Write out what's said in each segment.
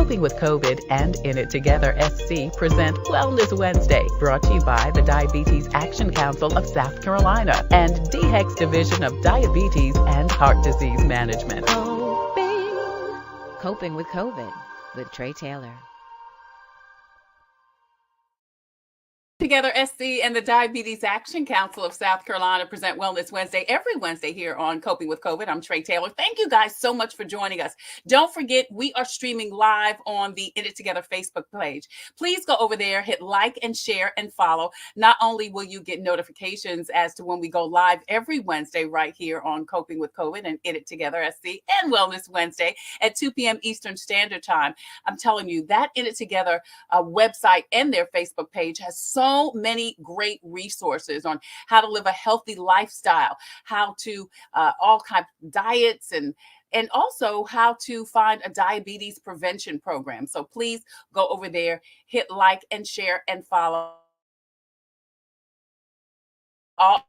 Coping with COVID and In It Together SC present Wellness Wednesday, brought to you by the Diabetes Action Council of South Carolina and DHEC's Division of Diabetes and Heart Disease Management. Coping with COVID with Trey Taylor. Together SC and the Diabetes Action Council of South Carolina present Wellness Wednesday every Wednesday here on Coping with COVID. I'm Trey Taylor. Thank you guys so much for joining us. Don't forget, we are streaming live on the In It Together Facebook page. Please go over there, hit like and share and follow. Not only will you get notifications as to when we go live every Wednesday right here on Coping with COVID and In It Together SC and Wellness Wednesday at 2 p.m. Eastern Standard Time. I'm telling you, that In It Together website and their Facebook page has so many great resources on how to live a healthy lifestyle, how to all kinds of diets, and also how to find a diabetes prevention program. So please go over there, hit like and share and follow. All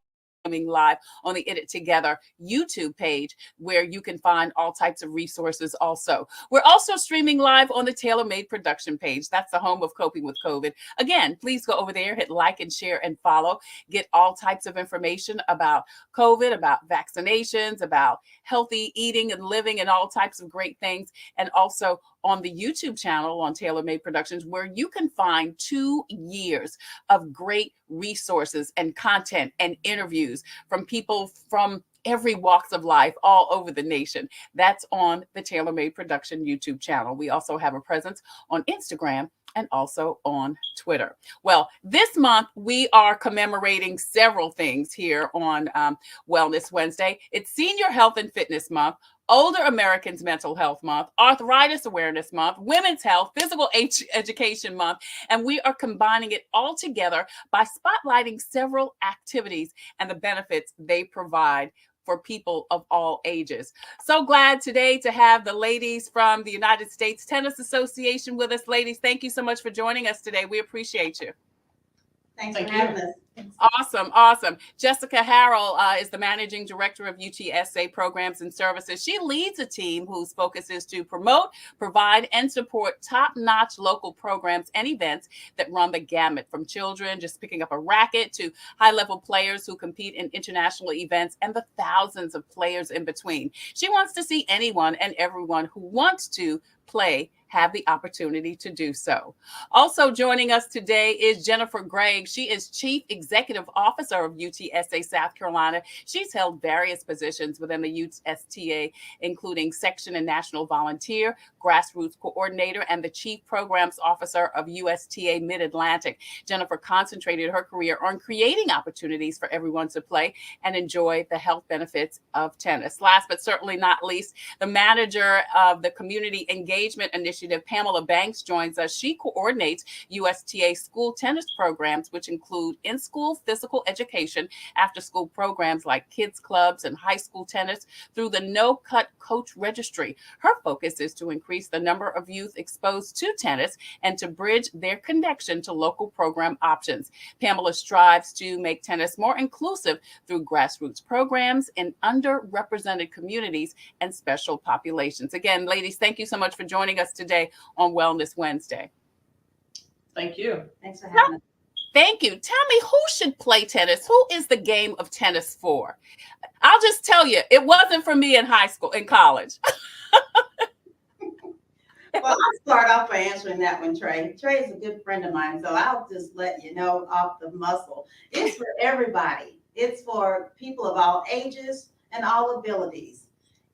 live on the In It Together YouTube page, where you can find all types of resources also. We're also streaming live on the Taylor Made Production page. That's the home of Coping with COVID. Again, please go over there, hit like and share and follow. Get all types of information about COVID, about vaccinations, about healthy eating and living, and all types of great things. And also on the YouTube channel on Taylor Made Productions, where you can find 2 years of great resources and content and interviews from people from every walks of life all over the nation. That's on the Taylor Made Production YouTube channel. We also have a presence on Instagram and also on Twitter. Well, this month we are commemorating several things here on Wellness Wednesday. It's Senior Health and Fitness Month, Older Americans Mental Health Month, Arthritis Awareness Month, Women's Health, Physical Education Month, and we are combining it all together by spotlighting several activities and the benefits they provide for people of all ages. So glad today to have the ladies from the United States Tennis Association with us. Ladies, thank you so much for joining us today. We appreciate you. Thanks for having us. Awesome. Jessica Harrell is the Managing Director of UTSA Programs and Services. She leads a team whose focus is to promote, provide, and support top-notch local programs and events that run the gamut, from children just picking up a racket to high-level players who compete in international events and the thousands of players in between. She wants to see anyone and everyone who wants to play have the opportunity to do so. Also joining us today is Jennifer Gregg. She is Chief Executive Officer of UTSA South Carolina. She's held various positions within the USTA, including Section and National Volunteer, Grassroots Coordinator, and the Chief Programs Officer of USTA Mid-Atlantic. Jennifer concentrated her career on creating opportunities for everyone to play and enjoy the health benefits of tennis. Last but certainly not least, the manager of the Community Engagement Initiative, Pamela joins us. She coordinates USTA school tennis programs, which include in-school physical education, after-school programs like kids clubs and high school tennis, through the no-cut coach registry. Her focus is to increase the number of youth exposed to tennis and to bridge their connection to local program options. Pamela strives to make tennis more inclusive through grassroots programs in underrepresented communities and special populations. Again, ladies, thank you so much for joining us today on Wellness Wednesday. Thank you. Thanks for having us. Thank you. Tell me, who should play tennis? Who is the game of tennis for? I'll just tell you, it wasn't for me in college. Well, I'll start off by answering that one, Trey. Trey is a good friend of mine, so I'll just let you know off the muscle. It's for everybody. It's for people of all ages and all abilities.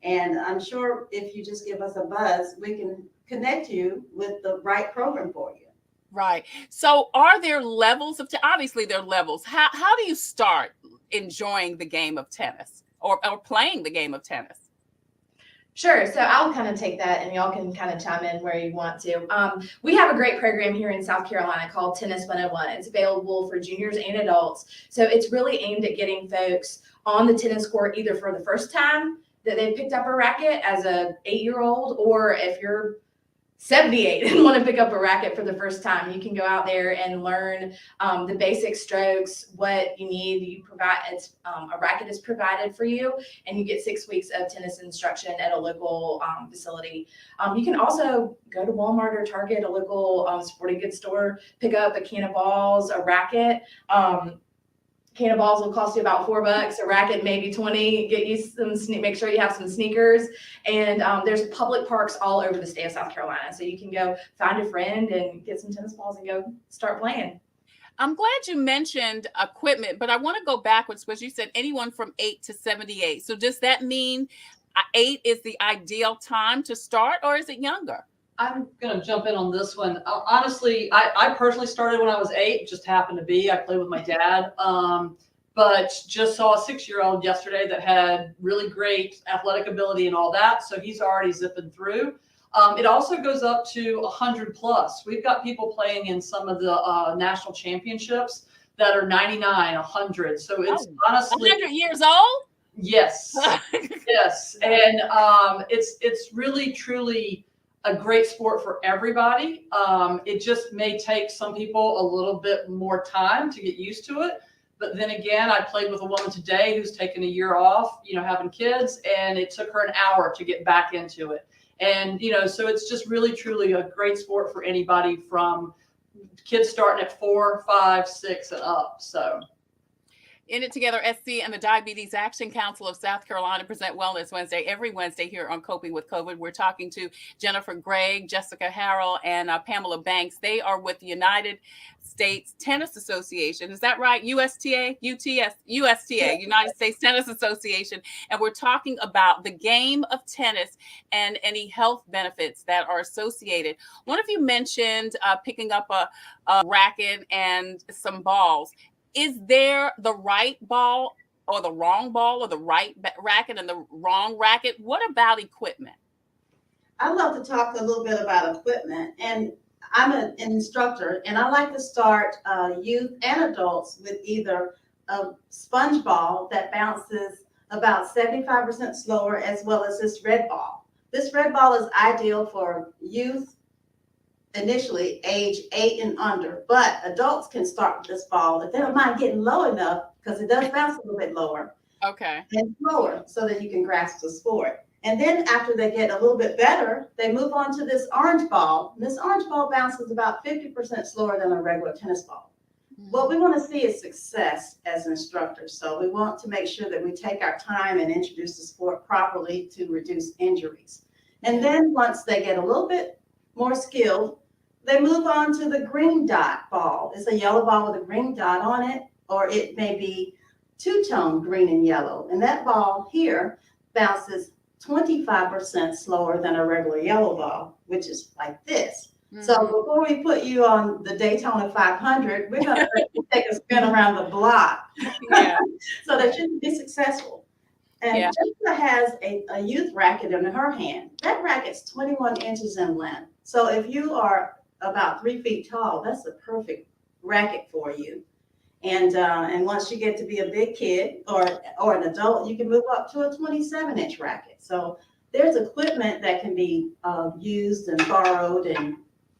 And I'm sure if you just give us a buzz, we can connect you with the right program for you. Right. So are there levels of obviously there are levels. How do you start enjoying the game of tennis or playing the game of tennis? Sure. So I'll kind of take that and y'all can kind of chime in where you want to. We have a great program here in South Carolina called Tennis 101. It's available for juniors and adults. So it's really aimed at getting folks on the tennis court either for the first time that they've picked up a racket as a 8-year-old, or if you're 78 and want to pick up a racket for the first time, you can go out there and learn the basic strokes, what you need. You provide a racket is provided for you, and you get 6 weeks of tennis instruction at a local facility. You can also go to Walmart or Target, a local sporting goods store, pick up a can of balls, a racket. Can of balls will cost you about $4. A racket, maybe 20. Get you some, make sure you have some sneakers. And there's public parks all over the state of South Carolina. So you can go find a friend and get some tennis balls and go start playing. I'm glad you mentioned equipment, but I want to go backwards because you said anyone from 8 to 78. So does that mean 8 is the ideal time to start, or is it younger? I'm going to jump in on this one. Honestly, I personally started when I was 8. It just happened to be. I played with my dad, but just saw a 6-year-old yesterday that had really great athletic ability and all that. So he's already zipping through. It also goes up to 100 plus. We've got people playing in some of the national championships that are 99, 100. So it's honestly 100 years old. Yes, yes, and it's really truly a great sport for everybody. It just may take some people a little bit more time to get used to it. But then again, I played with a woman today who's taken a year off, having kids, and it took her an hour to get back into it. And, so it's just really, truly a great sport for anybody from kids starting at 4, 5, 6 and up. So. In It Together SC and the Diabetes Action Council of South Carolina present Wellness Wednesday every Wednesday here on Coping with COVID. We're talking to Jennifer Gregg, Jessica Harrell, and Pamela Banks. They are with the United States Tennis Association. Is that right? USTA, United States Tennis Association. And we're talking about the game of tennis and any health benefits that are associated. One of you mentioned picking up a racket and some balls. Is there the right ball or the wrong ball, or the right racket and the wrong racket? What about equipment? I love to talk a little bit about equipment, and I'm an instructor, and I like to start youth and adults with either a sponge ball that bounces about 75% slower, as well as this red ball. This red ball is ideal for youth, initially age 8 and under, but adults can start with this ball if they don't mind getting low enough, because it does bounce a little bit lower. Okay. And slower, so that you can grasp the sport. And then after they get a little bit better, they move on to this orange ball. And this orange ball bounces about 50% slower than a regular tennis ball. Mm-hmm. What we want to see is success as instructors. So we want to make sure that we take our time and introduce the sport properly to reduce injuries. And then once they get a little bit more skilled, they move on to the green dot ball. It's a yellow ball with a green dot on it, or it may be two-tone green and yellow. And that ball here bounces 25% slower than a regular yellow ball, which is like this. Mm-hmm. So before we put you on the Daytona 500, we're going to take a spin around the block so that you can be successful. And Jessica has a youth racket in her hand. That racket's 21 inches in length. So if you are about 3 feet tall, that's the perfect racket for you. And once you get to be a big kid or an adult, you can move up to a 27-inch racket. So there's equipment that can be used and borrowed and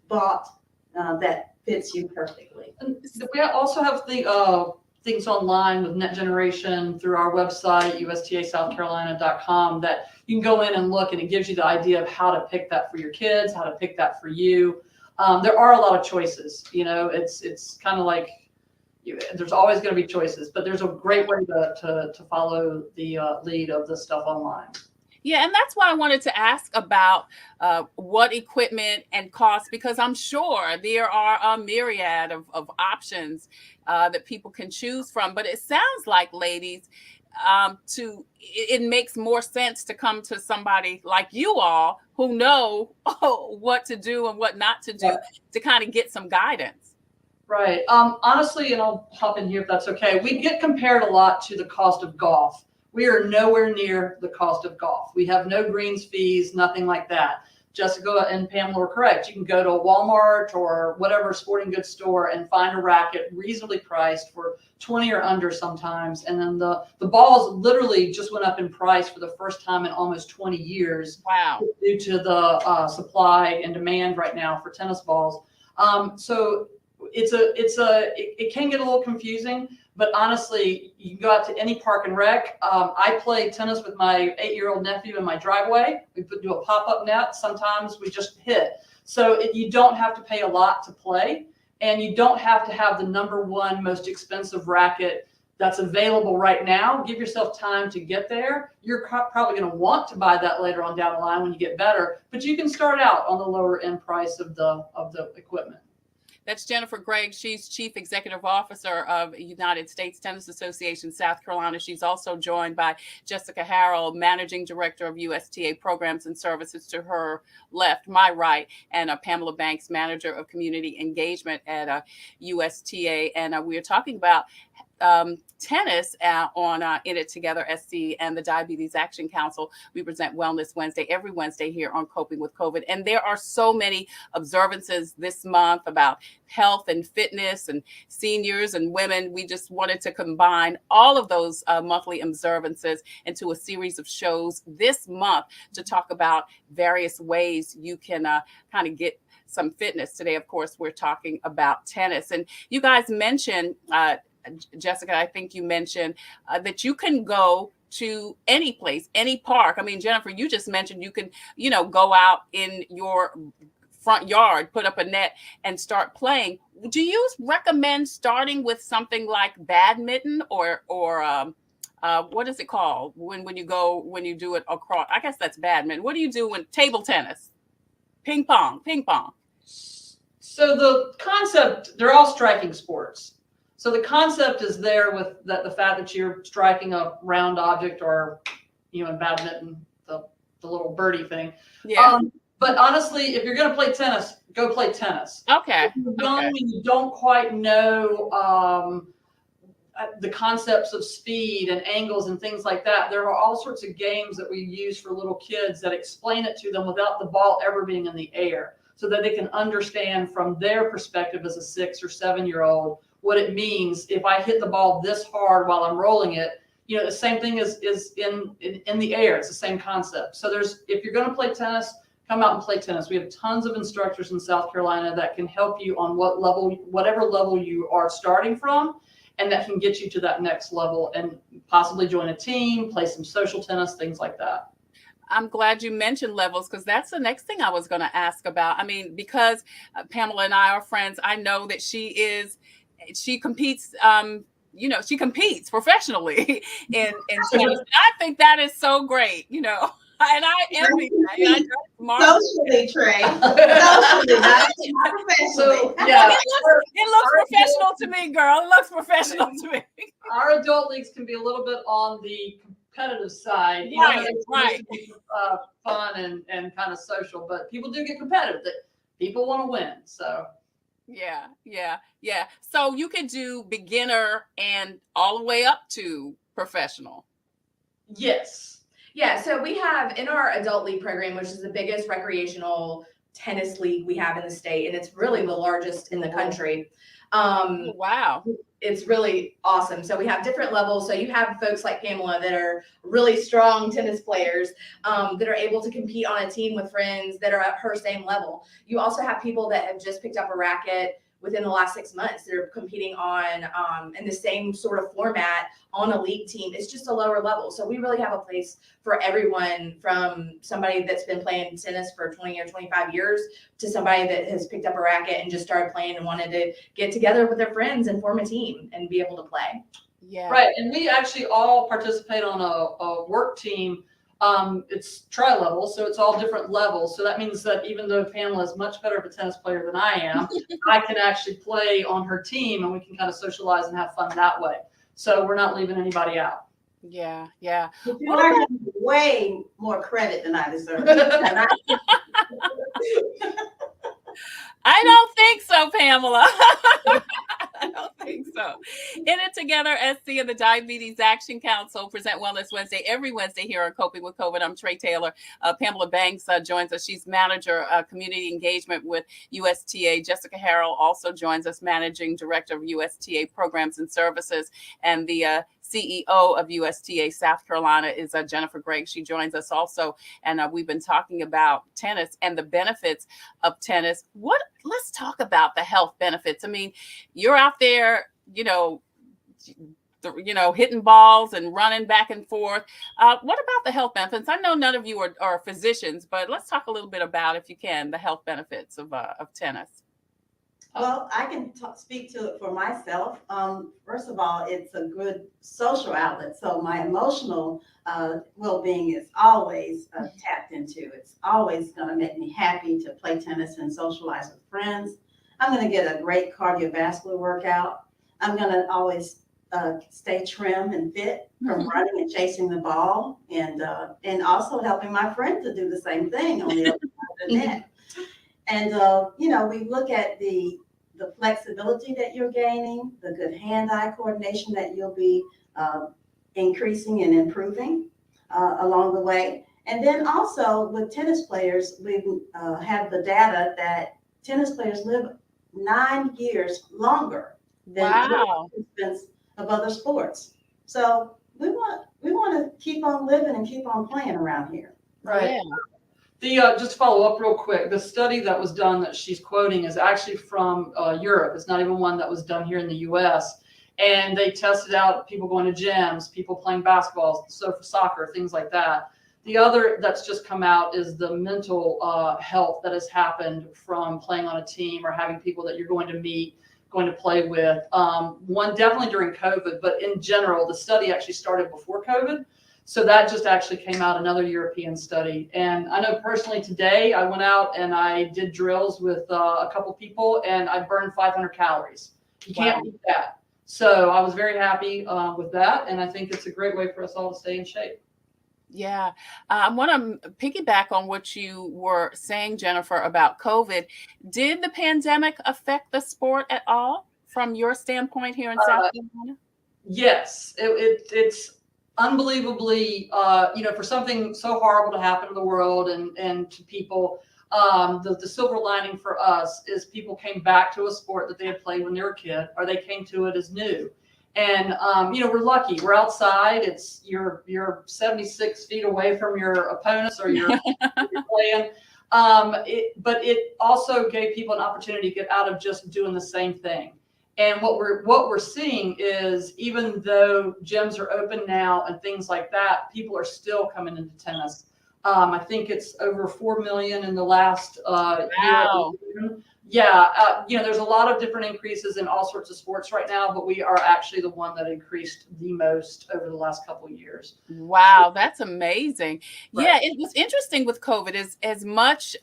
bought that fits you perfectly. And we also have the things online with Net Generation through our website, ustasouthcarolina.com, that you can go in and look, and it gives you the idea of how to pick that for your kids, how to pick that for you. There are a lot of choices. It's kind of like there's always going to be choices, but there's a great way to follow the lead of this stuff online. Yeah, and that's why I wanted to ask about what equipment and cost, because I'm sure there are a myriad of options that people can choose from. But it sounds like, ladies, it makes more sense to come to somebody like you all who know what to do and what not to do to kind of get some guidance. Right. Honestly, and I'll hop in here if that's okay, we get compared a lot to the cost of golf. We are nowhere near the cost of golf. We have no greens fees, nothing like that. Jessica and Pamela were correct. You can go to a Walmart or whatever sporting goods store and find a racket reasonably priced for 20 or under sometimes. And then the balls literally just went up in price for the first time in almost 20 years. Wow. Due to the supply and demand right now for tennis balls. So it can get a little confusing, but honestly, you can go out to any park and rec. I play tennis with my 8-year-old nephew in my driveway. We do a pop-up net. Sometimes we just hit. So you don't have to pay a lot to play, and you don't have to have the #1 most expensive racket that's available right now. Give yourself time to get there. You're probably going to want to buy that later on down the line when you get better, but you can start out on the lower end price of the equipment. That's Jennifer Gregg. She's Chief Executive Officer of United States Tennis Association, South Carolina. She's also joined by Jessica Harrell, Managing Director of USTA Programs and Services to her left, my right, and Pamela Banks, Manager of Community Engagement at USTA. And we are talking about tennis on In It Together SC and the Diabetes Action Council. We present Wellness Wednesday every Wednesday here on Coping with COVID. And there are so many observances this month about health and fitness and seniors and women. We just wanted to combine all of those monthly observances into a series of shows this month to talk about various ways you can kind of get some fitness. Today, of course, we're talking about tennis. And you guys mentioned Jessica, I think you mentioned that you can go to any place, any park. I mean, Jennifer, you just mentioned you can, go out in your front yard, put up a net and start playing. Do you recommend starting with something like badminton or what is it called when you do it across? I guess that's badminton. What do you do when table tennis? Ping pong. So the concept, they're all striking sports. So the concept is there with the fact that you're striking a round object, or, in badminton, the little birdie thing. Yeah. But honestly, if you're going to play tennis, go play tennis. Okay. When you don't quite know the concepts of speed and angles and things like that, there are all sorts of games that we use for little kids that explain it to them without the ball ever being in the air, so that they can understand from their perspective as a 6 or 7-year-old what it means if I hit the ball this hard while I'm rolling it. The same thing is in the air. It's the same concept. So if you're going to play tennis, come out and play tennis. We have tons of instructors in South Carolina that can help you on whatever level you are starting from, and that can get you to that next level and possibly join a team, play some social tennis, things like that. I'm glad you mentioned levels, because that's the next thing I was going to ask about. I mean, because Pamela and I are friends, I know that she competes, she competes professionally in tennis. I think that is so great, and I envy that. Socially, Trey. Socially, not professionally. So, yeah. It looks professional to me, girl. It looks professional to me. Our adult leagues can be a little bit on the competitive side. Right. Fun and kind of social, but people do get competitive. People want to win, so. Yeah. So you could do beginner and all the way up to professional. Yes. Yeah. So we have in our adult league program, which is the biggest recreational tennis league we have in the state, and it's really the largest in the country. Wow. It's really awesome. So we have different levels. So you have folks like Pamela that are really strong tennis players that are able to compete on a team with friends that are at her same level. You also have people that have just picked up a racket within the last 6 months. They're competing on in the same sort of format on a league team. It's just a lower level. So we really have a place for everyone, from somebody that's been playing tennis for 20 or 25 years to somebody that has picked up a racket and just started playing and wanted to get together with their friends and form a team and be able to play. Yeah. Right. And we actually all participate on a work team. It's tri-level, so it's all different levels. So that means that even though Pamela is much better of a tennis player than I am, I can actually play on her team, and we can kind of socialize and have fun that way. So we're not leaving anybody out. Yeah. But you are getting way more credit than I deserve. I don't think so, Pamela. I don't think so. In It Together, SC and the Diabetes Action Council present Wellness Wednesday every Wednesday here on Coping with COVID. I'm Trey Taylor. Pamela Banks joins us. She's manager community engagement with USTA. Jessica Harrell also joins us, managing director of USTA programs and services. And the CEO of USTA South Carolina is Jennifer Gregg. She joins us also. And we've been talking about tennis and the benefits of tennis. Let's talk about the health benefits. I mean, you're out there, hitting balls and running back and forth. What about the health benefits? I know none of you are physicians, but let's talk a little bit about, if you can, the health benefits of tennis. Well, I can speak to it for myself. First of all, it's a good social outlet. So my emotional well-being is always tapped into. It's always going to make me happy to play tennis and socialize with friends. I'm going to get a great cardiovascular workout. I'm going to always stay trim and fit from running and chasing the ball, and also helping my friend to do the same thing on the other side of the net. And we look at the flexibility that you're gaining, the good hand-eye coordination that you'll be increasing and improving along the way. And then also with tennis players, we have the data that tennis players live 9 years longer than participants of other sports. So we want to keep on living and keep on playing around here. Right. Yeah. Just to follow up real quick, the study that was done that she's quoting is actually from Europe. It's not even one that was done here in the US. And they tested out people going to gyms, people playing basketball, so for soccer, things like that. The other that's just come out is the mental health that has happened from playing on a team or having people that you're going to meet, going to play with. One definitely during COVID, but in general, the study actually started before COVID. So that just actually came out, another European study. And I know personally today I went out and I did drills with a couple people and I burned 500 calories. You can't beat that. So I was very happy with that. And I think it's a great way for us all to stay in shape. Yeah. I want to piggyback on what you were saying, Jennifer, about COVID. Did the pandemic affect the sport at all from your standpoint here in South Carolina? Yes. It's unbelievably, for something so horrible to happen to the world and to people, the silver lining for us is people came back to a sport that they had played when they were a kid, or they came to it as new. And, we're lucky. We're outside. You're 76 feet away from your opponents or you're playing. But it also gave people an opportunity to get out of just doing the same thing. And what we're seeing is, even though gyms are open now and things like that, people are still coming into tennis. I think it's over 4 million in the last year. Yeah, there's a lot of different increases in all sorts of sports right now, but we are actually the one that increased the most over the last couple of years. Wow, that's amazing. Right. Yeah, it was interesting with COVID. As much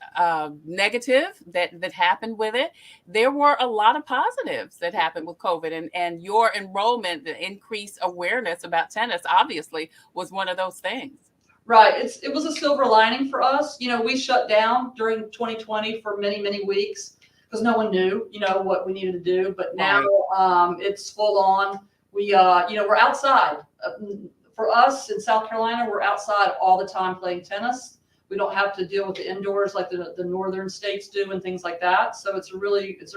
negative that happened with it, there were a lot of positives that happened with COVID, and your enrollment, the increased awareness about tennis, obviously, was one of those things. Right. It was a silver lining for us. We shut down during 2020 for many, many weeks, because no one knew, what we needed to do. But now it's full on. We're outside. For us in South Carolina, we're outside all the time playing tennis. We don't have to deal with the indoors like the northern states do and things like that. So it's a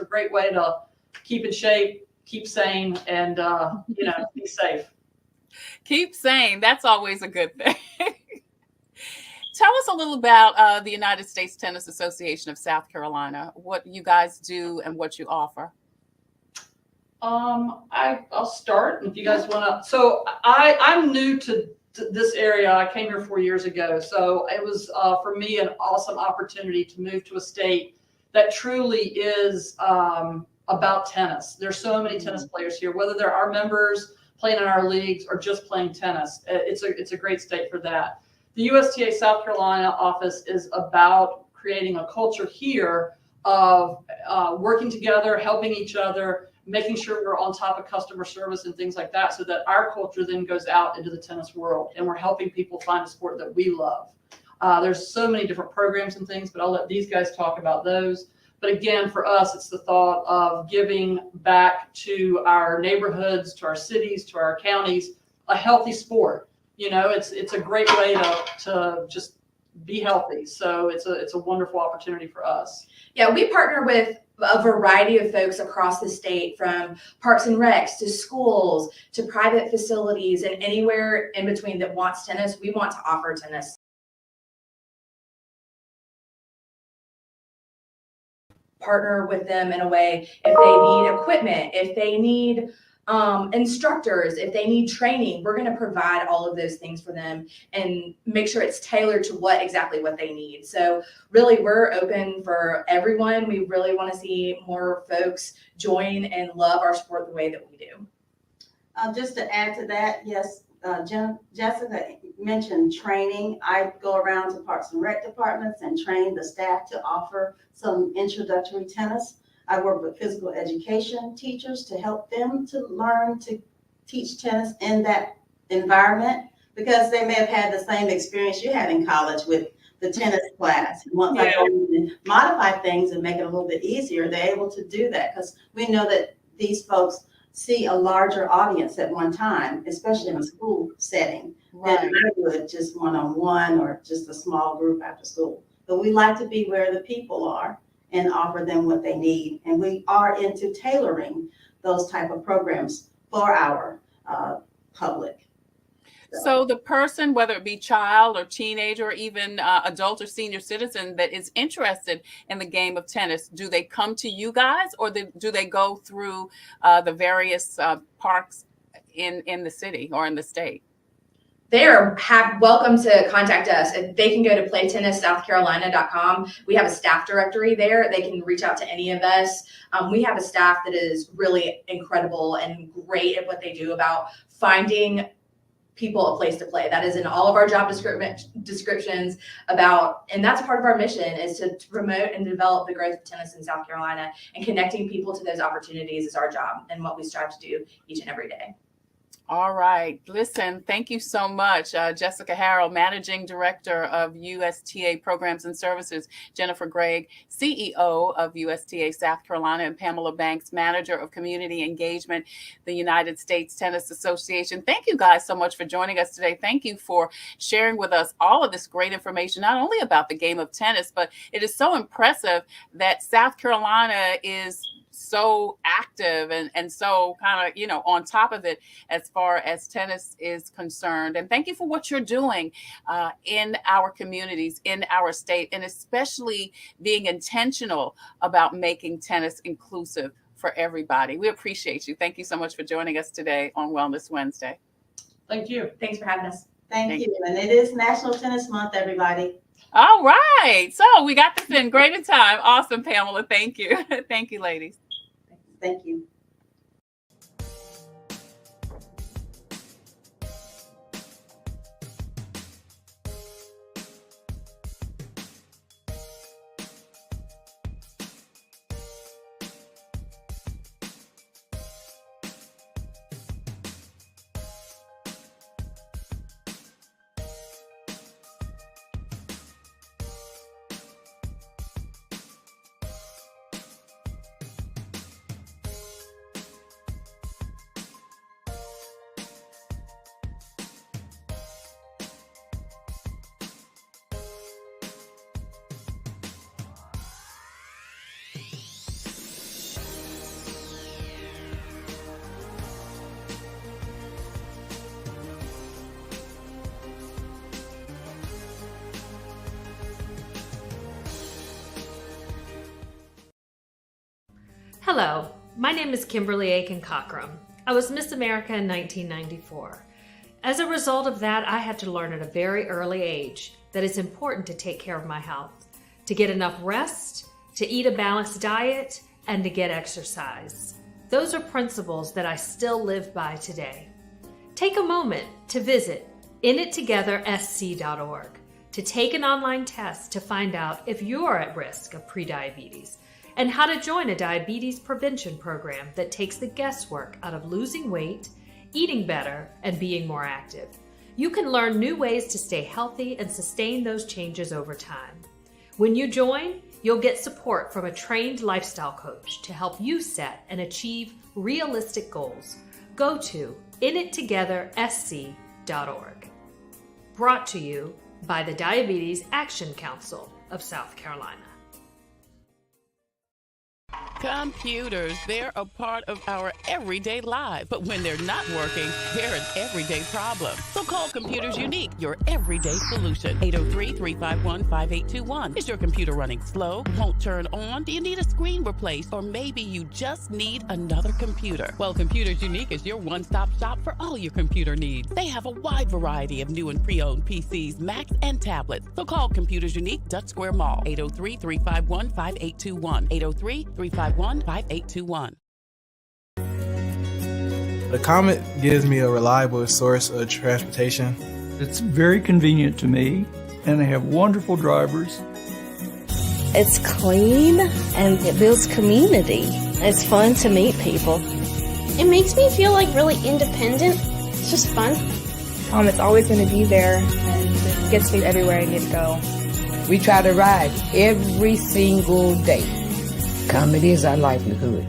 great way to keep in shape, keep sane, and be safe. Keep sane. That's always a good thing. Tell us a little about the United States Tennis Association of South Carolina, what you guys do and what you offer. I'll start if you guys want to. So I'm new to this area. I came here 4 years ago. So it was for me an awesome opportunity to move to a state that truly is about tennis. There's so many tennis players here, whether they're our members playing in our leagues or just playing tennis. It's a great state for that. The USTA South Carolina office is about creating a culture here of working together, helping each other, making sure we're on top of customer service and things like that, so that our culture then goes out into the tennis world and we're helping people find a sport that we love. There's so many different programs and things, but I'll let these guys talk about those. But again, for us, it's the thought of giving back to our neighborhoods, to our cities, to our counties, a healthy sport. It's a great way to just be healthy. So it's a wonderful opportunity for us. Yeah, we partner with a variety of folks across the state, from parks and recs to schools to private facilities, and anywhere in between that wants tennis. We want to offer tennis. Partner with them in a way, if they need equipment, if they need instructors, if they need training, we're going to provide all of those things for them and make sure it's tailored to exactly what they need. So really, we're open for everyone. We really want to see more folks join and love our sport the way that we do. Just to add to that, yes, Jessica mentioned training. I go around to Parks and Rec departments and train the staff to offer some introductory tennis. I work with physical education teachers to help them to learn to teach tennis in that environment, because they may have had the same experience you had in college with the tennis class. And once I go in and modify things and make it a little bit easier, they're able to do that, because we know that these folks see a larger audience at one time, especially in a school setting, than I would just one-on-one or just a small group after school. But we like to be where the people are and offer them what they need. And we are into tailoring those type of programs for our public. So the person, whether it be child or teenager or even adult or senior citizen that is interested in the game of tennis, do they come to you guys, or do they go through the various parks in the city or in the state? They are welcome to contact us. They can go to playtennissouthcarolina.com. We have a staff directory there. They can reach out to any of us. We have a staff that is really incredible and great at what they do about finding people a place to play. That is in all of our job descriptions and that's part of our mission, is to promote and develop the growth of tennis in South Carolina, and connecting people to those opportunities is our job and what we strive to do each and every day. All right. Listen, thank you so much, Jessica Harrell, Managing Director of USTA Programs and Services, Jennifer Gregg, CEO of USTA South Carolina, and Pamela Banks, Manager of Community Engagement, the United States Tennis Association. Thank you guys so much for joining us today. Thank you for sharing with us all of this great information, not only about the game of tennis, but it is so impressive that South Carolina is so active and so kind of, on top of it as far as tennis is concerned. And thank you for what you're doing in our communities, in our state, and especially being intentional about making tennis inclusive for everybody. We appreciate you. Thank you so much for joining us today on Wellness Wednesday. Thank you. Thanks for having us. Thank you. And it is National Tennis Month, everybody. All right. So we got this in great in time. Awesome, Pamela. Thank you. Thank you, ladies. Thank you. Hello, my name is Kimberly Aiken Cochran. I was Miss America in 1994. As a result of that, I had to learn at a very early age that it's important to take care of my health, to get enough rest, to eat a balanced diet, and to get exercise. Those are principles that I still live by today. Take a moment to visit inittogethersc.org to take an online test to find out if you're at risk of prediabetes, and how to join a diabetes prevention program that takes the guesswork out of losing weight, eating better, and being more active. You can learn new ways to stay healthy and sustain those changes over time. When you join, You'll get support from a trained lifestyle coach to help you set and achieve realistic goals. Go to inittogethersc.org. Brought to you by the Diabetes Action Council of South Carolina. Computers, they're a part of our everyday life. But when they're not working, they're an everyday problem. So call Computers Unique, your everyday solution. 803-351-5821. Is your computer running slow? Won't turn on? Do you need a screen replaced? Or maybe you just need another computer? Well, Computers Unique is your one-stop shop for all your computer needs. They have a wide variety of new and pre-owned PCs, Macs, and tablets. So call Computers Unique, Dutch Square Mall. 803-351-5821. 803-351-5821. The Comet gives me a reliable source of transportation. It's very convenient to me, and they have wonderful drivers. It's clean, and it builds community. It's fun to meet people. It makes me feel like really independent. It's just fun. It's always going to be there, and it gets me everywhere I need to go. We try to ride every single day. Comedy is our livelihood.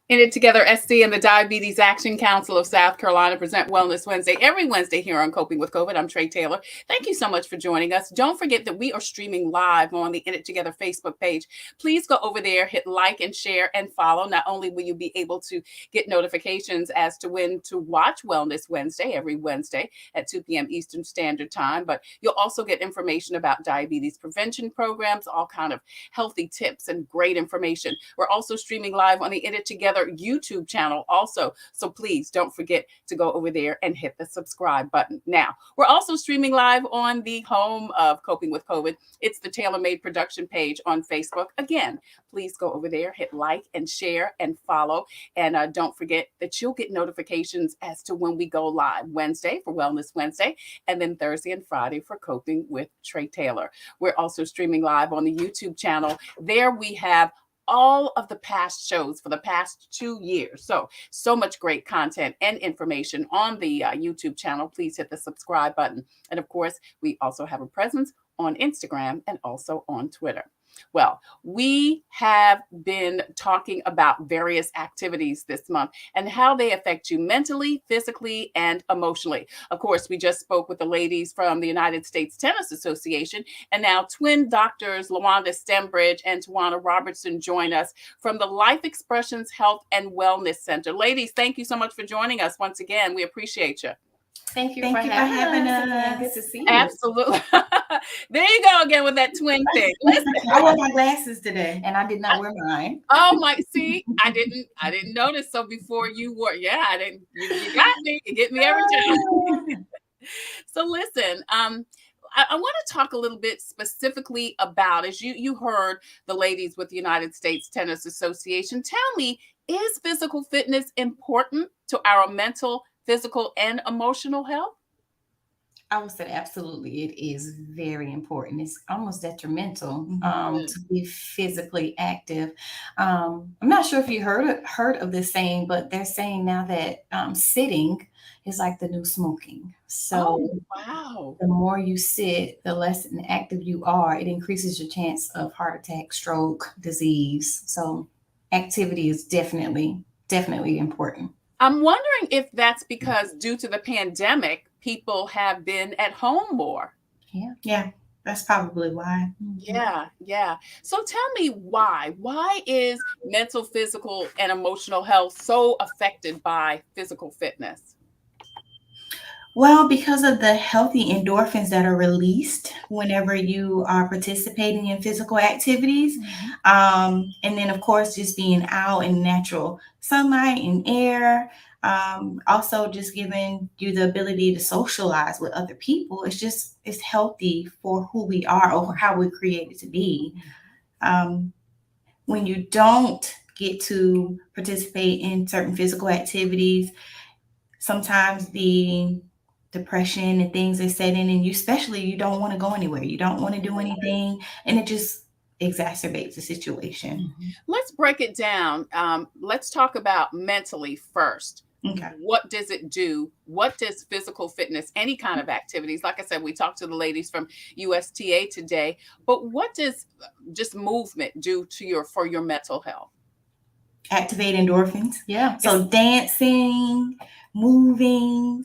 In It Together SC and the Diabetes Action Council of South Carolina present Wellness Wednesday every Wednesday here on Coping with COVID. I'm Trey Taylor. Thank you so much for joining us. Don't forget that we are streaming live on the In It Together Facebook page. Please go over there, hit like and share and follow. Not only will you be able to get notifications as to when to watch Wellness Wednesday every Wednesday at 2 p.m. Eastern Standard Time, but you'll also get information about diabetes prevention programs, all kind of healthy tips and great information. We're also streaming live on the In It Together YouTube channel also. So please don't forget to go over there and hit the subscribe button. Now, we're also streaming live on the home of Coping with COVID. It's the Tailor Made Production page on Facebook. Again, please go over there, hit like and share and follow. And don't forget that you'll get notifications as to when we go live. Wednesday for Wellness Wednesday, and then Thursday and Friday for Coping with Trey Taylor. We're also streaming live on the YouTube channel. There we have all of the past shows for the past 2 years. So much great content and information on the YouTube channel. Please hit the subscribe button. And of course, we also have a presence on Instagram and also on Twitter. Well, we have been talking about various activities this month and how they affect you mentally, physically, and emotionally. Of course, we just spoke with the ladies from the United States Tennis Association, and now twin doctors LaWanda Stembridge and Tawana Robertson join us from the Life Expressions Health and Wellness Center. Ladies, thank you so much for joining us once again. We appreciate you. Thank you for having us. Good to see you. Absolutely. There you go again with that twin thing. Listen, I wore my glasses today, and I did not wear mine. Oh my! See, I didn't notice. So before you wore, yeah, I didn't. You got me. You get me every time. So listen, I want to talk a little bit specifically about, as you heard the ladies with the United States Tennis Association. Tell me, is physical fitness important to our mental, physical, and emotional health? I would say absolutely. It is very important. It's almost detrimental to be physically active. I'm not sure if you heard of this saying, but they're saying now that sitting is like the new smoking. So wow. The more you sit, the less active you are. It increases your chance of heart attack, stroke, disease. So activity is definitely important. I'm wondering if that's because due to the pandemic, people have been at home more. Yeah, that's probably why. Yeah. So tell me why. Why is mental, physical, and emotional health so affected by physical fitness? Well, because of the healthy endorphins that are released whenever you are participating in physical activities. And then, of course, just being out in natural sunlight and air. Also just giving you the ability to socialize with other people. It's healthy for who we are or how we're created to be. When you don't get to participate in certain physical activities, sometimes the depression and things are setting in, and you don't want to go anywhere. You don't want to do anything, and it just exacerbates the situation. Let's break it down. Let's talk about mentally first. Okay. What does it do? What does physical fitness, any kind of activities, like I said, we talked to the ladies from USTA today, but what does just movement do to for your mental health? Activate endorphins. Yeah. So dancing, moving,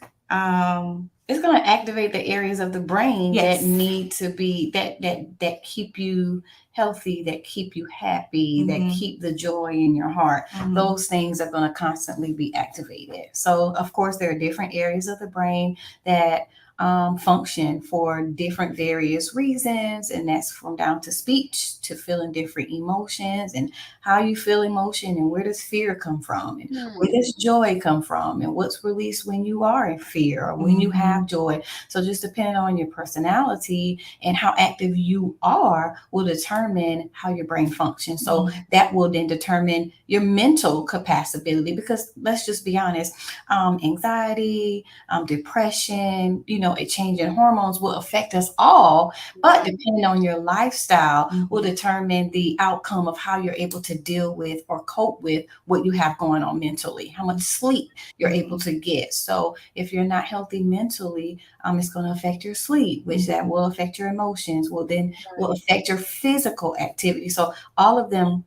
it's going to activate the areas of the brain that need to be that keep you healthy, that keep you happy, that keep the joy in your heart. Those things are going to constantly be activated. So of course there are different areas of the brain that function for different various reasons, and that's from down to speech to feeling different emotions and how you feel emotion and where does fear come from and where does joy come from and what's released when you are in fear or when you have joy. So just depending on your personality and how active you are will determine how your brain functions. So that will then determine your mental capacity, because let's just be honest, anxiety, depression, a change in hormones will affect us all, but depending on your lifestyle will determine the outcome of how you're able to deal with or cope with what you have going on mentally, how much sleep you're able to get. So if you're not healthy mentally, it's going to affect your sleep, which that will affect your emotions, will affect your physical activity. So all of them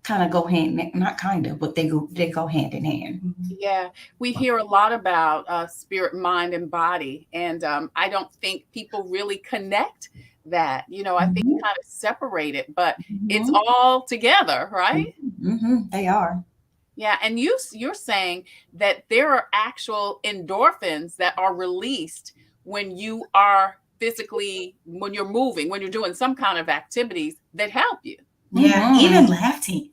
kind of go not kind of, but they go hand in hand. Yeah, we hear a lot about spirit, mind, and body, and I don't think people really connect that. I think kind of separate it, but it's all together, right? They are. Yeah, and you're saying that there are actual endorphins that are released when you are when you're moving, when you're doing some kind of activities that help you. Yeah, even laughing.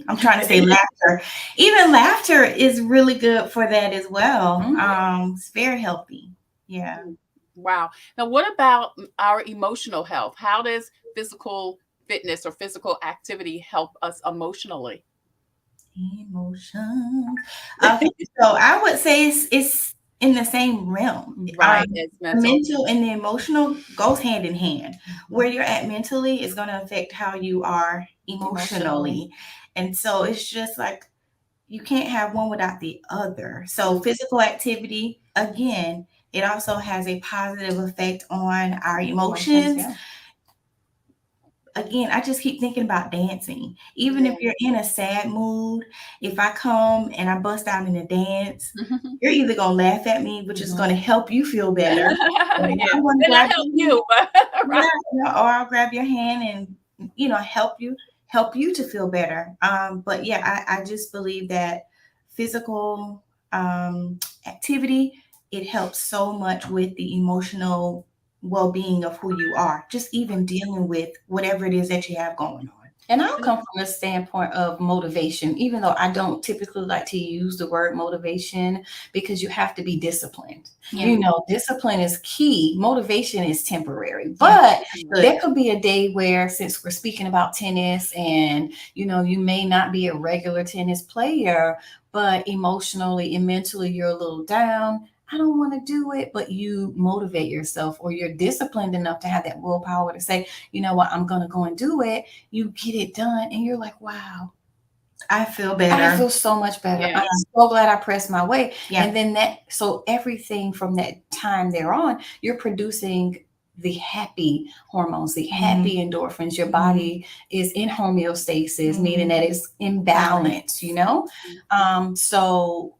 I'm trying to say laughter. Even laughter is really good for that as well. It's very healthy. Yeah. Wow. Now, what about our emotional health? How does physical fitness or physical activity help us emotionally? Emotions. Okay, so I would say it's in the same realm. Right. It's The mental and the emotional goes hand in hand. Where you're at mentally is going to affect how you are emotionally. And so it's just like you can't have one without the other. So physical activity, again, it also has a positive effect on our emotions. Again, I just keep thinking about dancing. Even if you're in a sad mood, if I come and I bust out in a dance, you're either going to laugh at me, which is going to help you feel better. Or I'm going to grab you. Right. Or I'll grab your hand and, help you to feel better. But yeah, I just believe that physical activity, it helps so much with the emotional well-being of who you are, just even dealing with whatever it is that you have going on. And I'll come from a standpoint of motivation, even though I don't typically like to use the word motivation, because you have to be disciplined. Discipline is key. Motivation is temporary, but there could be a day where, since we're speaking about tennis and, you may not be a regular tennis player, but emotionally and mentally you're a little down. I don't want to do it, but you motivate yourself, or you're disciplined enough to have that willpower to say, you know what, I'm going to go and do it. You get it done and you're like, wow, I feel better. I feel so much better. I'm so glad I pressed my way. And then so everything from that time there on, you're producing the happy hormones, the happy endorphins. Your body is in homeostasis, meaning that it's in balance, so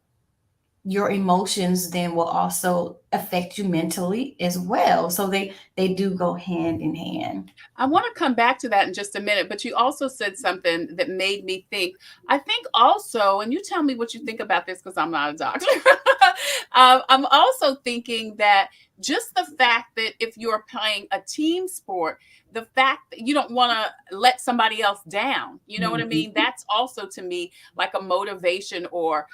your emotions then will also affect you mentally as well. So they do go hand in hand. I want to come back to that in just a minute, but you also said something that made me think. I think also, and you tell me what you think about this because I'm not a doctor. I'm also thinking that just the fact that if you're playing a team sport, the fact that you don't want to let somebody else down, you know what I mean? That's also to me like a motivation or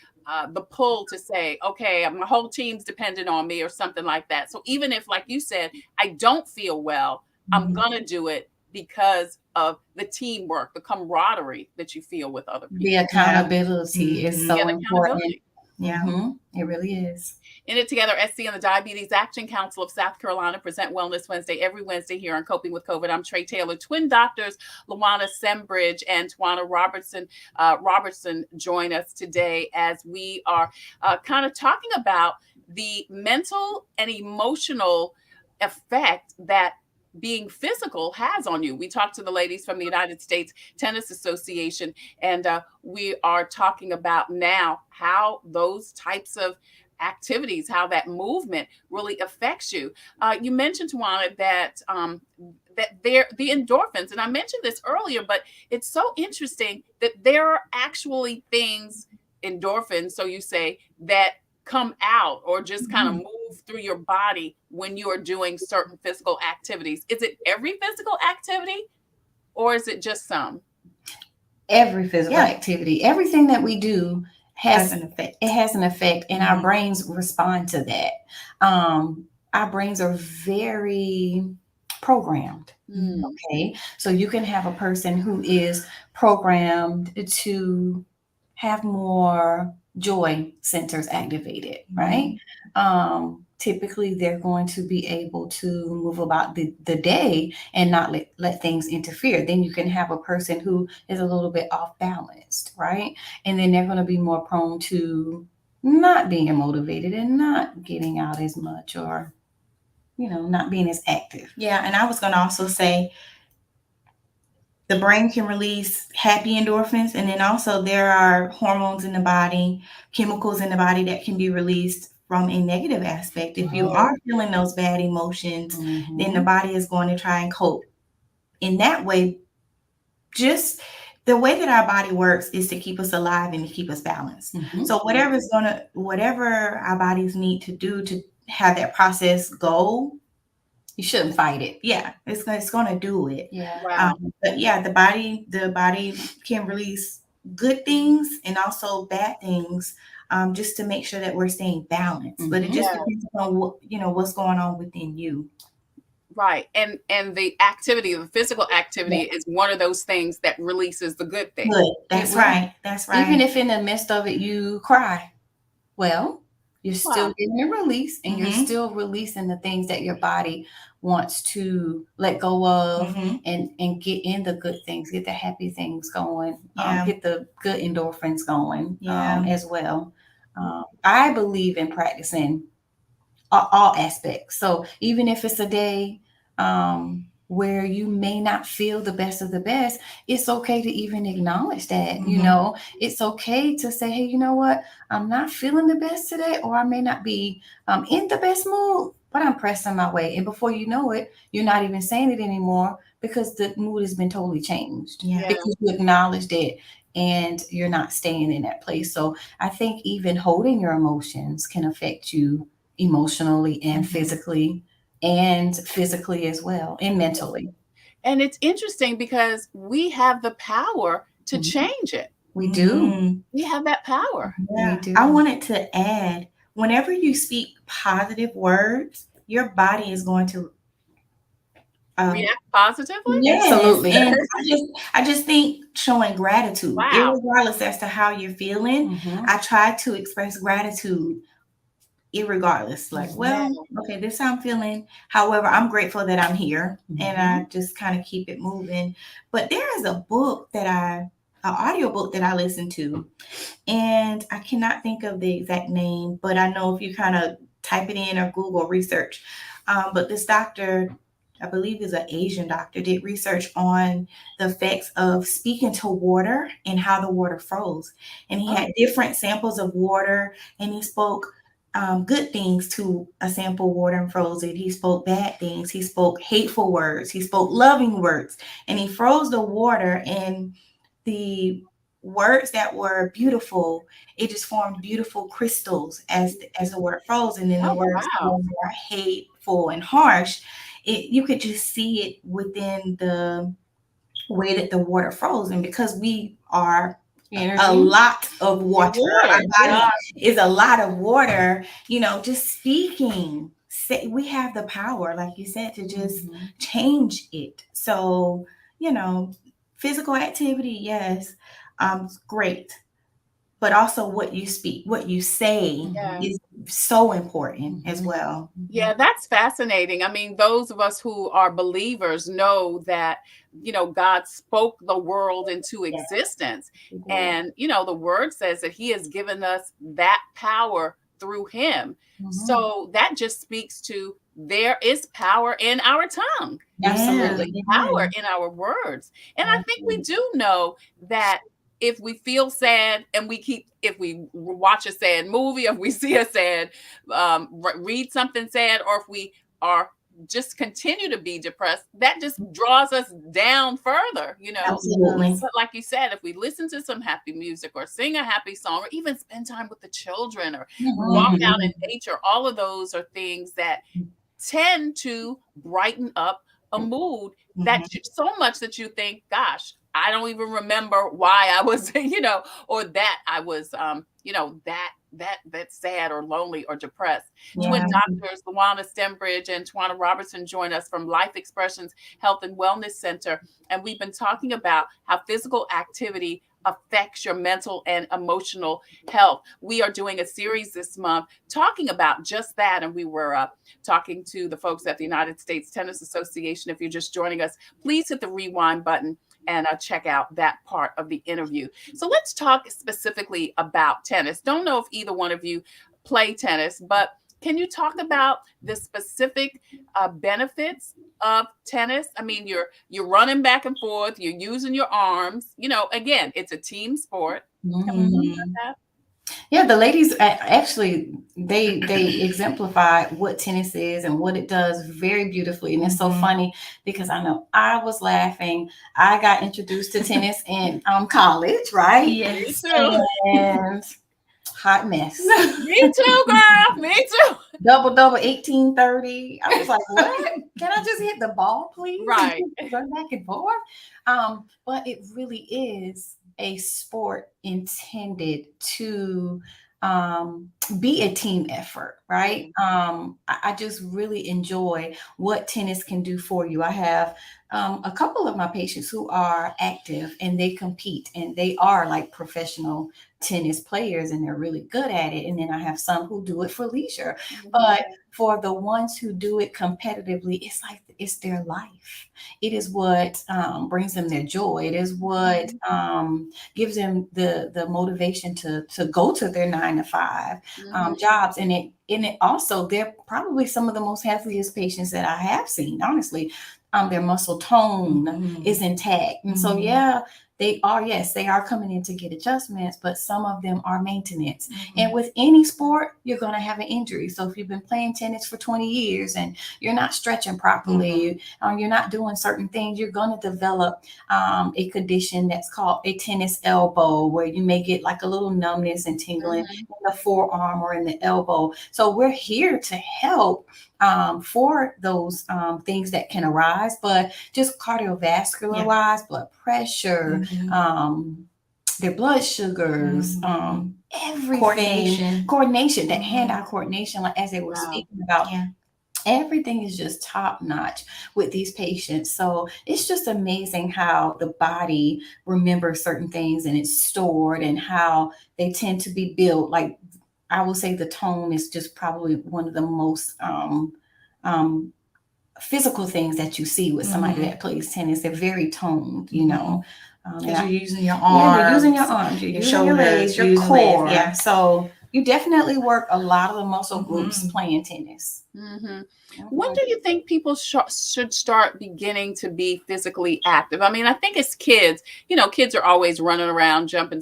the pull to say, okay, my whole team's dependent on me or something like that. So even if, like you said, I don't feel well, I'm going to do it because of the teamwork, the camaraderie that you feel with other people. The accountability is so important. Yeah. It really is. In It Together, SC and the Diabetes Action Council of South Carolina present Wellness Wednesday every Wednesday here on Coping with COVID. I'm Trey Taylor. Twin doctors Luana Sembridge and Tawana Robertson join us today as we are kind of talking about the mental and emotional effect that being physical has on you. We talked to the ladies from the United States Tennis Association, and we are talking about now how those types of activities, how that movement really affects you. You mentioned, Tawana, that the endorphins, and I mentioned this earlier, but it's so interesting that there are actually things, endorphins, so you say, that come out or just kind of move through your body when you are doing certain physical activities. Is it every physical activity or is it just some? Every physical activity, everything that we do has an effect. It has an effect, and our brains respond to that. Our brains are very programmed. Okay, so you can have a person who is programmed to have more joy centers activated, right? Typically they're going to be able to move about the day and not let things interfere. Then you can have a person who is a little bit off balanced, right? And then they're going to be more prone to not being motivated and not getting out as much, or, not being as active. Yeah. And I was going to also say, the brain can release happy endorphins, and then also there are hormones in the body, chemicals in the body that can be released from a negative aspect. If you are feeling those bad emotions, then the body is going to try and cope in that way. Just the way that our body works is to keep us alive and to keep us balanced. So whatever our bodies need to do to have that process go, you shouldn't fight it. Yeah, it's going to do it. Yeah. Wow. But yeah, the body can release good things and also bad things, just to make sure that we're staying balanced. But it just depends on what's going on within you. Right. And the activity, the physical activity is one of those things that releases the good things. Good. That's right. That's right. Even if in the midst of it you cry, well, you're still getting a release, and you're still releasing the things that your body wants to let go of, and get in the good things, get the happy things going, get the good endorphins going as well. I believe in practicing all aspects. So even if it's a day where you may not feel the best of the best, it's okay to even acknowledge that. It's okay to say, hey, you know what? I'm not feeling the best today, or I may not be in the best mood, but I'm pressing my way. And before you know it, you're not even saying it anymore because the mood has been totally changed. Because you acknowledged it and you're not staying in that place. So I think even holding your emotions can affect you emotionally and physically as well, and mentally. And it's interesting because we have the power to change it. We do. We have that power. Yeah. We do. I wanted to add, whenever you speak positive words, your body is going to react positively. Yes, absolutely. And I just think showing gratitude, regardless as to how you're feeling. I try to express gratitude irregardless. Like, well, okay, this is how I'm feeling. However, I'm grateful that I'm here, and I just kind of keep it moving. But there is an audio book that I listened to, and I cannot think of the exact name, but I know if you kind of type it in or Google research, but this doctor, I believe is an Asian doctor, did research on the effects of speaking to water and how the water froze. And he had different samples of water, and he spoke good things to a sample water and froze it. He spoke bad things. He spoke hateful words. He spoke loving words, and he froze the water, and the words that were beautiful, it just formed beautiful crystals as the word froze. And then the words that were more hateful and harsh, you could just see it within the way that the water froze. And because we are a lot of water, our body is a lot of water, just speaking, we have the power, like you said, to just change it. So, physical activity, yes, great. but also what you speak, what you say is so important as well. Yeah, that's fascinating. I mean, those of us who are believers know that, God spoke the world into existence. And, the word says that he has given us that power through him. So that just speaks to there is power in our tongue. Absolutely. Power in our words. And I think we do know that if we feel sad and if we watch a sad movie, if we see a sad, read something sad, or if we are just continue to be depressed, that just draws us down further, Absolutely. But like you said, if we listen to some happy music or sing a happy song or even spend time with the children or walk out in nature, all of those are things that tend to brighten up a mood so much that you think, gosh, I don't even remember why I was, or that I was, that's sad or lonely or depressed. Twin doctors Luana Stembridge and Twana Robertson join us from Life Expressions Health and Wellness Center. And we've been talking about how physical activity affects your mental and emotional health. We are doing a series this month talking about just that. And we were talking to the folks at the United States Tennis Association. If you're just joining us, please hit the rewind button and check out that part of the interview. So let's talk specifically about tennis. Don't know if either one of you play tennis, but can you talk about the specific benefits of tennis? I mean, you're running back and forth, you're using your arms. Again, it's a team sport. Can we talk about that? Yeah, the ladies actually they exemplify what tennis is and what it does very beautifully. And it's so funny because I know I was laughing. I got introduced to tennis in college, right? Yes. Me too. And hot mess. Me too, girl. Me too. Double 1830. I was like, what? Can I just hit the ball, please? Right. Run back and forth. But it really is a sport intended to be a team effort, right? I just really enjoy what tennis can do for you. I have a couple of my patients who are active and they compete and they are like professional tennis players and they're really good at it. And then I have some who do it for leisure. But for the ones who do it competitively, it's like it's their life. It is what brings them their joy. It is what gives them the motivation to go to their 9-to-5 jobs. And it also, they're probably some of the most healthiest patients that I have seen, honestly. Their muscle tone is intact. And so, they are coming in to get adjustments, but some of them are maintenance. And with any sport, you're going to have an injury. So if you've been playing tennis for 20 years and you're not stretching properly, you're not doing certain things, you're going to develop a condition that's called a tennis elbow, where you may get like a little numbness and tingling in the forearm or in the elbow. So we're here to help for those things that can arise, but just cardiovascular wise, blood pressure, their blood sugars, everything, coordination, that hand-eye coordination, like as they were speaking about. Everything is just top notch with these patients. So it's just amazing how the body remembers certain things and it's stored and how they tend to be built. Like I will say the tone is just probably one of the most physical things that you see with somebody that plays tennis. They're very toned, Because you're using your arms. You're using your arms, you're using your legs, your core. So you definitely work a lot of the muscle groups playing tennis. When do you think people should start beginning to be physically active? I mean, I think as kids, kids are always running around, jumping,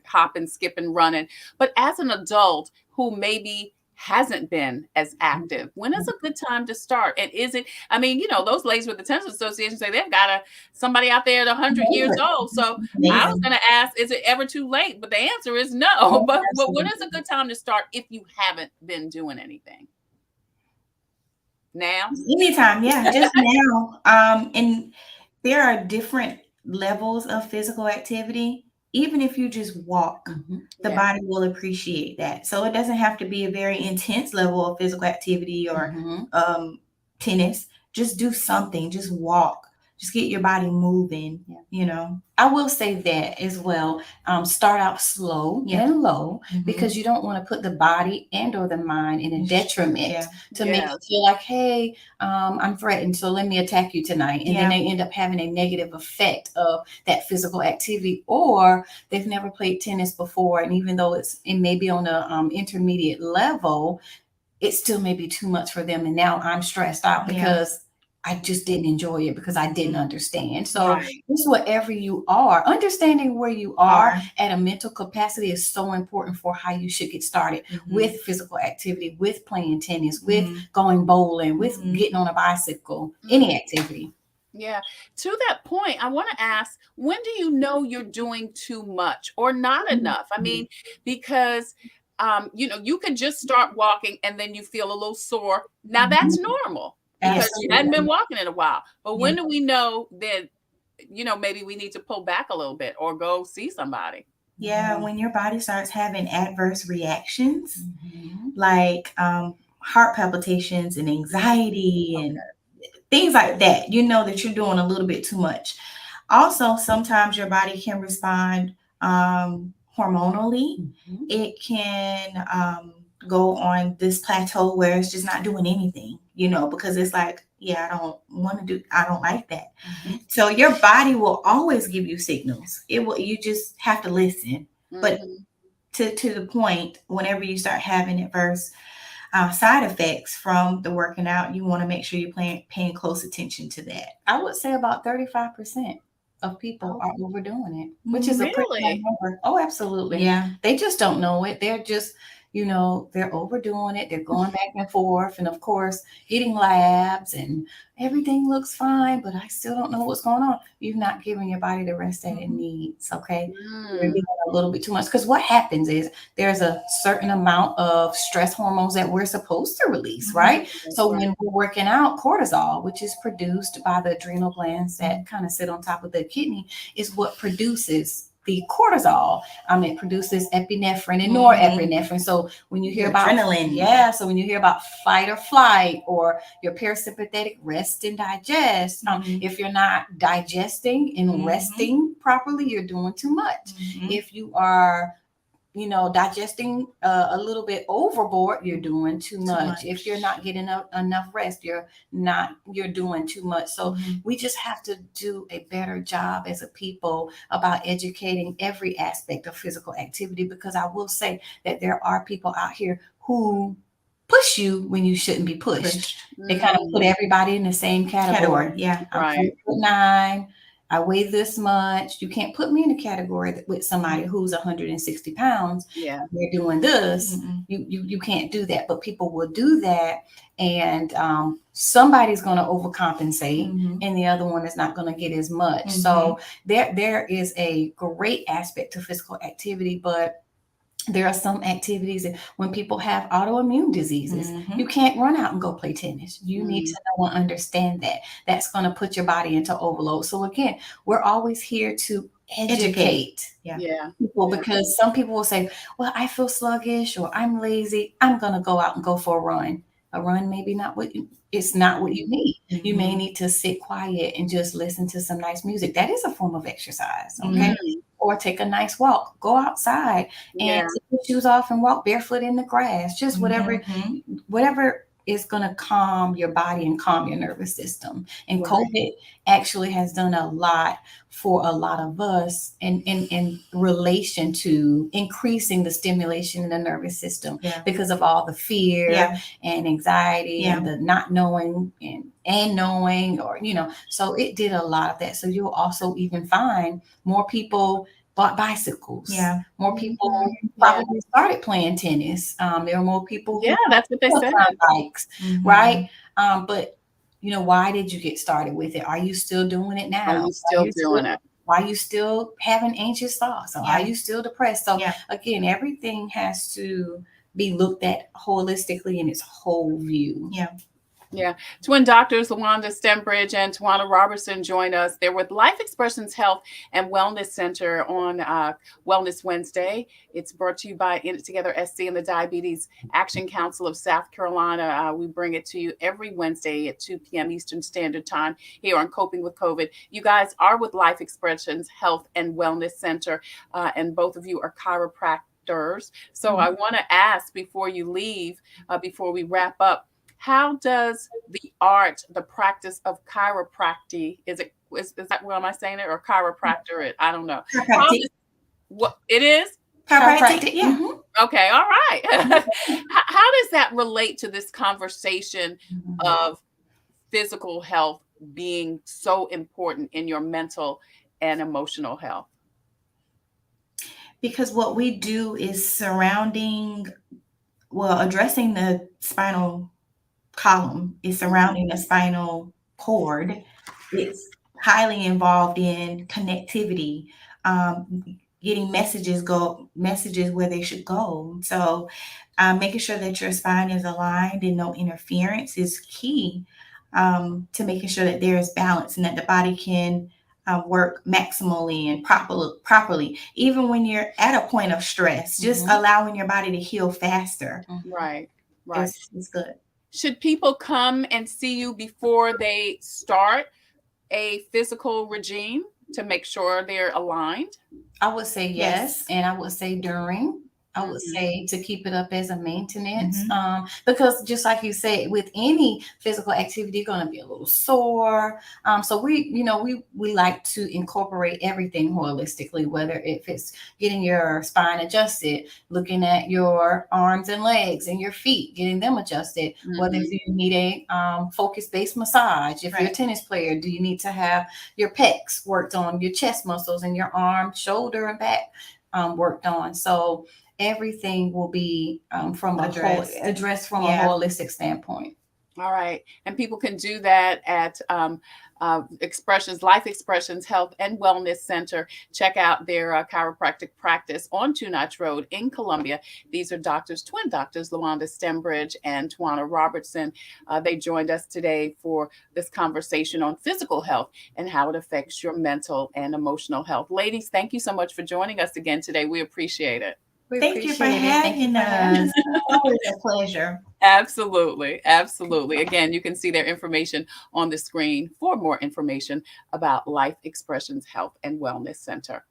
hopping, skipping, running. But as an adult who maybe hasn't been as active, when is a good time to start? And is it, I mean, those ladies with the Tennis Association say they've got somebody out there at 100 years old. So I was going to ask, is it ever too late? But the answer is no. But when is a good time to start if you haven't been doing anything? Now? Anytime, just now. And there are different levels of physical activity. Even if you just walk, the body will appreciate that. So it doesn't have to be a very intense level of physical activity or tennis. Just do something. Just walk. just get your body moving, you know. I will say that as well. Start out slow and low, because you don't want to put the body and or the mind in a detriment to make you feel like, hey, I'm threatened, so let me attack you tonight. And then they end up having a negative effect of that physical activity, or they've never played tennis before. And even though it may be on a intermediate level, it still may be too much for them. And now I'm stressed out because I just didn't enjoy it because I didn't understand. So just whatever you are, understanding where you are at a mental capacity is so important for how you should get started with physical activity, with playing tennis, with going bowling, with getting on a bicycle, any activity. Yeah. To that point, I want to ask, when do you know you're doing too much or not enough? I mean, because you know, you could just start walking and then you feel a little sore. Now that's normal because you hadn't been walking in a while. But when do we know that, you know, maybe we need to pull back a little bit or go see somebody? Yeah, when your body starts having adverse reactions, like heart palpitations and anxiety and things like that, you know that you're doing a little bit too much. Also, sometimes your body can respond hormonally. It can go on this plateau where it's just not doing anything, you know, because it's like, I don't like that. So your body will always give you signals. You just have to listen. But to the point, whenever you start having adverse side effects from the working out, you want to make sure you're paying close attention to that. I would say about 35% of people are overdoing it, which is a pretty high number. Oh, absolutely. Yeah. They just don't know it. They're just, you know, they're overdoing it. They're going back and forth. And of course, getting labs and everything looks fine, but I still don't know what's going on. You're not giving your body the rest that it needs. Okay. You're doing a little bit too much. Because what happens is there's a certain amount of stress hormones that we're supposed to release, right? So when we're working out, cortisol, which is produced by the adrenal glands that kind of sit on top of the kidney, is what produces the cortisol. It produces epinephrine and norepinephrine. So when you hear about adrenaline, so when you hear about fight or flight or your parasympathetic rest and digest, if you're not digesting and resting properly, you're doing too much. If you are, you know, digesting a little bit overboard, you're doing too much. If you're not getting enough rest, you're doing too much. So we just have to do a better job as a people about educating every aspect of physical activity, because I will say that there are people out here who push you when you shouldn't be pushed. They kind of put everybody in the same category. Yeah. I'm 5'9". I weigh this much. You can't put me in a category with somebody who's 160 pounds. Yeah. They're doing this. You can't do that. But people will do that. And somebody's going to overcompensate and the other one is not going to get as much. So there is a great aspect to physical activity, but there are some activities that when people have autoimmune diseases, you can't run out and go play tennis. You need to know and understand that. That's going to put your body into overload. So again, we're always here to educate people, because some people will say, well, I feel sluggish or I'm lazy. I'm going to go out and go for a run. A run maybe not what it's not what you need. You may need to sit quiet and just listen to some nice music. That is a form of exercise. Okay. Or take a nice walk, go outside and take your shoes off and walk barefoot in the grass. Just whatever is going to calm your body and calm your nervous system. And COVID actually has done a lot for a lot of us in relation to increasing the stimulation in the nervous system because of all the fear and anxiety and the not knowing and knowing, or, you know, so it did a lot of that. So you'll also even find more people bought bicycles. More people probably started playing tennis. There are more people who that's what they said. Bikes, right? But you know, why did you get started with it? Are you still doing it now? Are you still doing it? Why are you still having anxious thoughts? Or are you still depressed? So again, everything has to be looked at holistically in its whole view. Yeah. Twin doctors LaWanda Stembridge and Tawana Robertson join us. They're with Life Expressions Health and Wellness Center on Wellness Wednesday. It's brought to you by In It Together SC and the Diabetes Action Council of South Carolina. We bring it to you every Wednesday at 2 p.m. Eastern Standard Time here on Coping with COVID. You guys are with Life Expressions Health and Wellness Center, and both of you are chiropractors. So I want to ask before you leave, before we wrap up, how does the practice of chiropractic, is that what am I saying it, or chiropractor? I don't know. What it is? Chiropractic, yeah. Okay, all right. How does that relate to this conversation of physical health being so important in your mental and emotional health? Because what we do is addressing the spinal column, is surrounding the spinal cord. It's highly involved in connectivity, getting messages where they should go. So making sure that your spine is aligned and no interference is key to making sure that there is balance and that the body can work maximally and properly, even when you're at a point of stress, just allowing your body to heal faster. Right. It's good. Should people come and see you before they start a physical regime to make sure they're aligned? I would say yes. And I would say during. I would say to keep it up as a maintenance, because just like you said, with any physical activity, you're going to be a little sore. So we like to incorporate everything holistically, whether if it's getting your spine adjusted, looking at your arms and legs and your feet, getting them adjusted, whether if you need a focus-based massage, if you're a tennis player, do you need to have your pecs worked on, your chest muscles and your arm, shoulder and back worked on. So everything will be addressed from a holistic standpoint. All right. And people can do that at Life Expressions Health and Wellness Center. Check out their chiropractic practice on Two Notch Road in Columbia. These are twin doctors, LaWanda Stembridge and Tawana Robertson. They joined us today for this conversation on physical health and how it affects your mental and emotional health. Ladies, thank you so much for joining us again today. We appreciate it. Thank you for having us. Always a pleasure. Absolutely. Absolutely. Again, you can see their information on the screen for more information about Life Expressions Health and Wellness Center.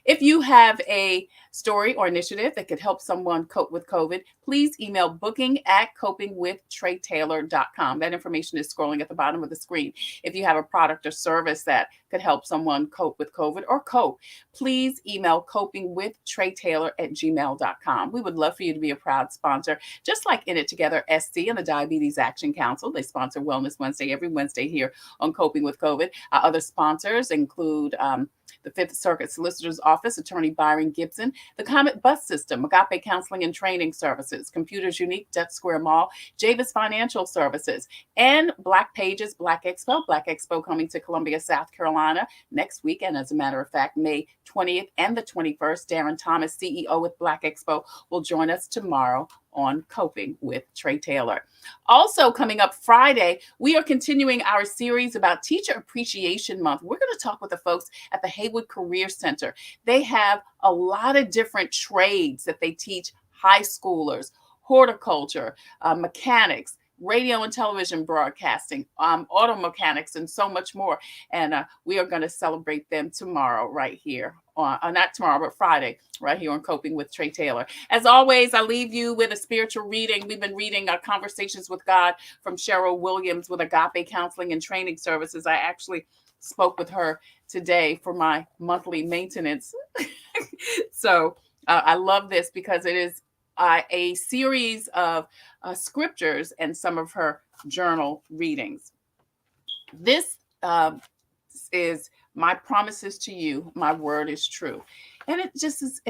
If you have a story or initiative that could help someone cope with COVID, please email booking@copingwithtreytaylor.com. That information is scrolling at the bottom of the screen. If you have a product or service that could help someone cope with COVID or cope, please email copingwithtreytaylor@gmail.com. We would love for you to be a proud sponsor, just like In It Together SC and the Diabetes Action Council. They sponsor Wellness Wednesday every Wednesday here on Coping with COVID. Our other sponsors include the Fifth Circuit Solicitor's Office, Attorney Byron Gibson, the Comet Bus System, Agape Counseling and Training Services, Computers Unique, Dutch Square Mall, Javis Financial Services, and Black Pages, Black Expo coming to Columbia, South Carolina next weekend. As a matter of fact, May 20th and the 21st, Darren Thomas, CEO with Black Expo, will join us tomorrow on Coping with Trey Taylor. Also coming up Friday, we are continuing our series about Teacher Appreciation Month. We're going to talk with the folks at the Haywood Career Center. They have a lot of different trades that they teach high schoolers: horticulture, mechanics, radio and television broadcasting, auto mechanics, and so much more. And we are going to celebrate them tomorrow right here. Not tomorrow, but Friday, right here on Coping with Trey Taylor. As always, I leave you with a spiritual reading. We've been reading Conversations with God from Cheryl Williams with Agape Counseling and Training Services. I actually spoke with her today for my monthly maintenance. So I love this because it is a series of scriptures and some of her journal readings. This is my promises to you, my word is true. And it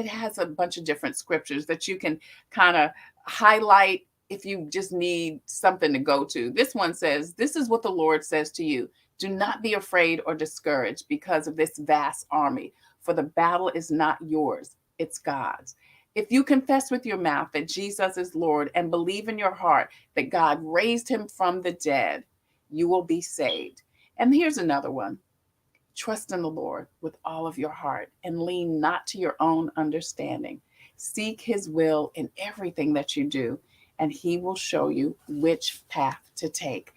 has a bunch of different scriptures that you can kind of highlight if you just need something to go to. This one says, "This is what the Lord says to you. Do not be afraid or discouraged because of this vast army, for the battle is not yours, it's God's. If you confess with your mouth that Jesus is Lord and believe in your heart that God raised him from the dead, you will be saved. And here's another one. Trust in the Lord with all of your heart and lean not to your own understanding. Seek his will in everything that you do, and he will show you which path to take.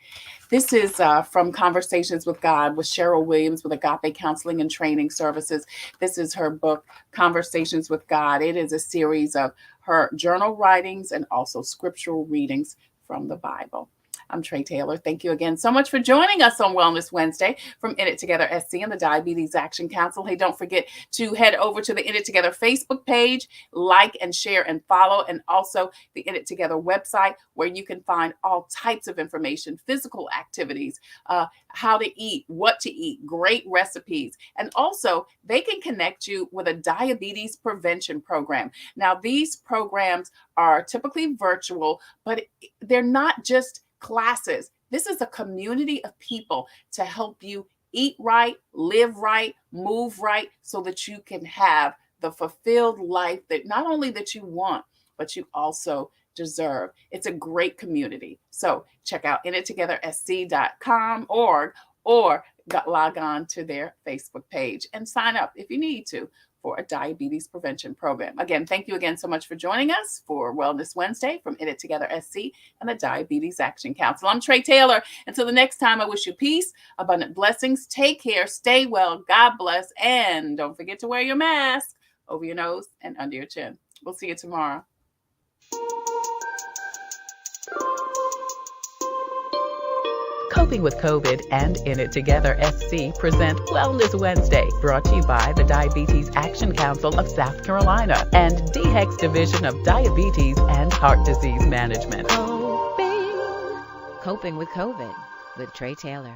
This is from Conversations with God with Cheryl Williams with Agape Counseling and Training Services. This is her book, Conversations with God. It is a series of her journal writings and also scriptural readings from the Bible. I'm Trey Taylor. Thank you again so much for joining us on Wellness Wednesday from In It Together SC and the Diabetes Action Council. Hey, don't forget to head over to the In It Together Facebook page, like and share and follow, and also the In It Together website where you can find all types of information, physical activities, how to eat, what to eat, great recipes. And also they can connect you with a diabetes prevention program. Now, these programs are typically virtual, but they're not just classes. This is a community of people to help you eat right, live right, move right, so that you can have the fulfilled life that not only that you want, but you also deserve. It's a great community. So check out inittogethersc.com or log on to their Facebook page and sign up if you need to for a diabetes prevention program. Again, thank you again so much for joining us for Wellness Wednesday from In It Together SC and the Diabetes Action Council. I'm Trey Taylor. Until the next time, I wish you peace, abundant blessings. Take care, stay well, God bless, and don't forget to wear your mask over your nose and under your chin. We'll see you tomorrow. Coping with COVID and In It Together SC present Wellness Wednesday, brought to you by the Diabetes Action Council of South Carolina and DHEC's Division of Diabetes and Heart Disease Management. Coping with COVID with Trey Taylor.